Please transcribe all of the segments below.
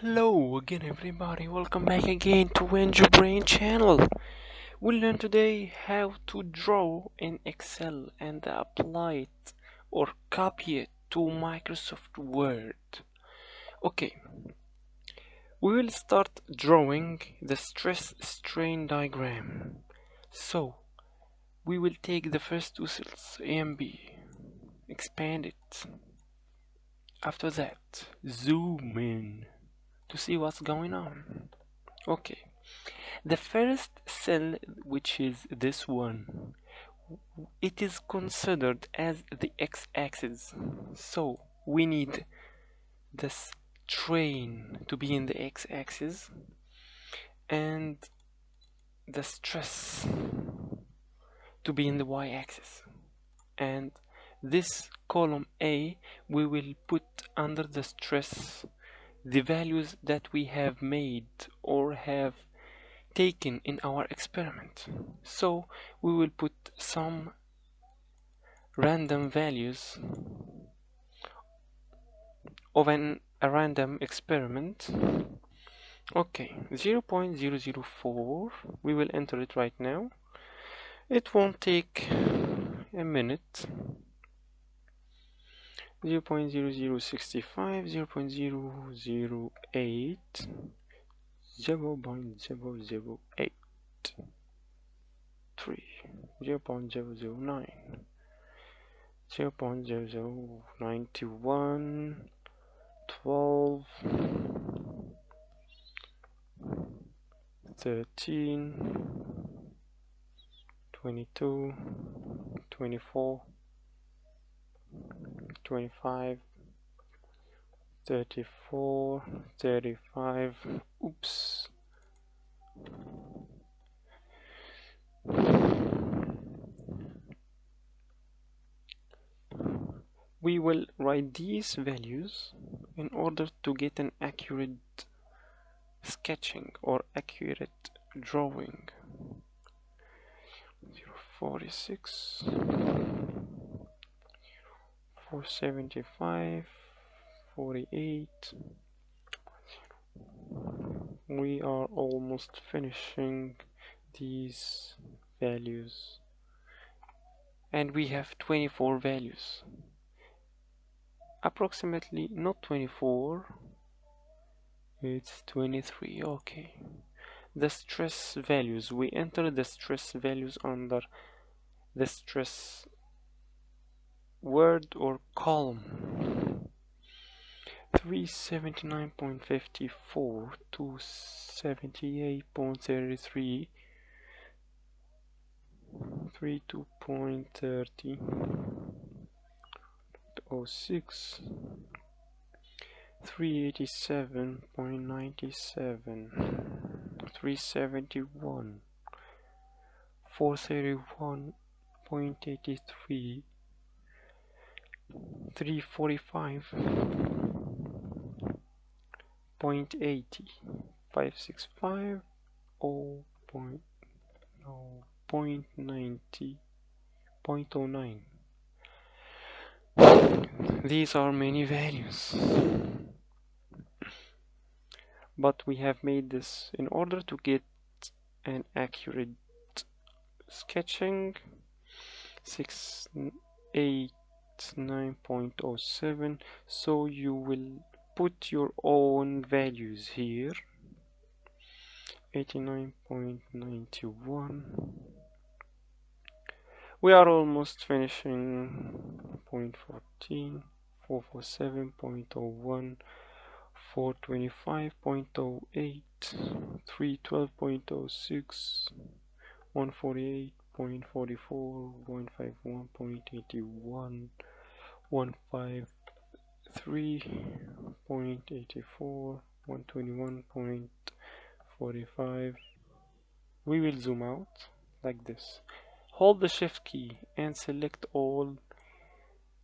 Hello again everybody, welcome back again to Your Brain channel. We'll learn today how to draw in Excel and apply it or copy it to Microsoft Word. Okay, we will start drawing the stress strain diagram. So, we will take the first two cells, A and B, expand it. After that, zoom in to see what's going on. Okay. The first cell, which is this one, it is considered as the x-axis. So we need the strain to be in the x-axis and the stress to be in the y-axis. And this column A, we will put under the stress the values that we have made or have taken in our experiment. So we will put some random values of a random experiment. Okay, 0.004, we will enter it right now. It won't take a minute. 0.0065, 0.008, 0.008, 3, 0.009, 0.0091, 12, 13, 22, 24, 25, 34, 35. Oops. We will write these values in order to get an accurate sketching or accurate drawing. 046, 475, 48. We are almost finishing these values, and we have 24 values. Approximately not 24, it's 23. Okay, the stress values, we enter the stress values under the stress word or column. 379.54 to 78.33, 32.30, 06, 387.97, 371, 431.83, 345.80, 565, 0.90, 0.09. These are many values, but we have made this in order to get an accurate sketching. 689.07, so you will put your own values here. 89.91. We are almost finishing. 0.14, 447.01, 425.08, 312.06, 148.44, 151.81, 153.84, 121.45. We will zoom out like this. Hold the shift key and select all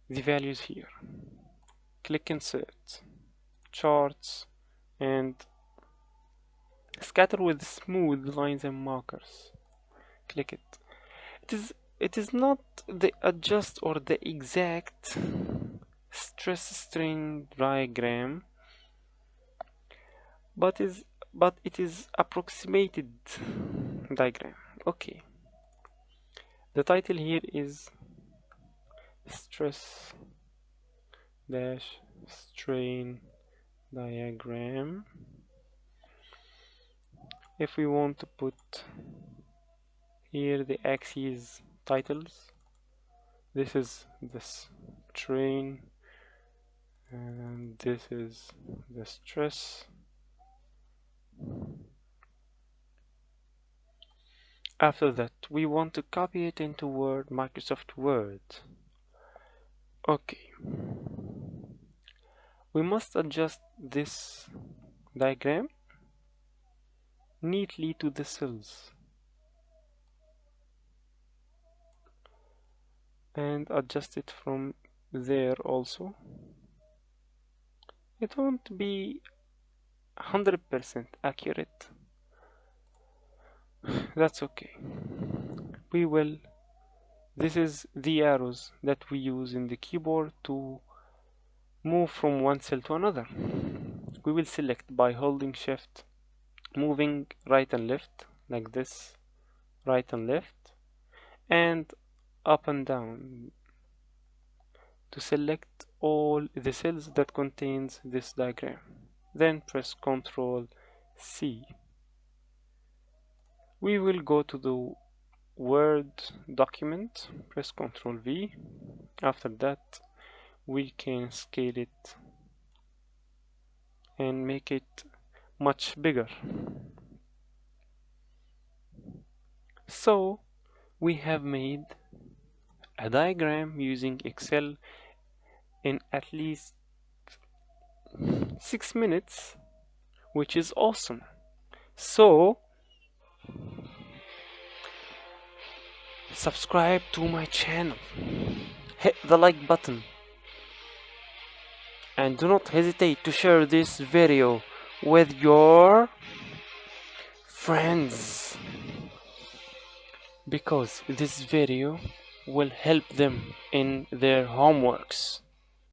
the values here. Click insert, charts, and scatter with smooth lines and markers. Click it. It is not the adjust or the exact stress strain diagram, but it is approximated diagram. Okay, the title here is stress dash strain diagram. If we want to put here the axes titles, this is the strain and this is the stress. After that, we want to copy it into Word, Microsoft Word. Okay, we must adjust this diagram neatly to the cells and adjust it from there also. It won't be 100% accurate. That's okay. We will. This is the arrows that we use in the keyboard to move from one cell to another. We will select by holding shift, moving right and left like this, right and left, and up and down to select all the cells that contains this diagram. Then press Ctrl C. We will go to the Word document, press Ctrl V. After that, we can scale it and make it much bigger. So we have made a diagram using Excel in at least 6 minutes, which is awesome. So subscribe to my channel, hit the like button, and do not hesitate to share this video with your friends, because this video will help them in their homeworks.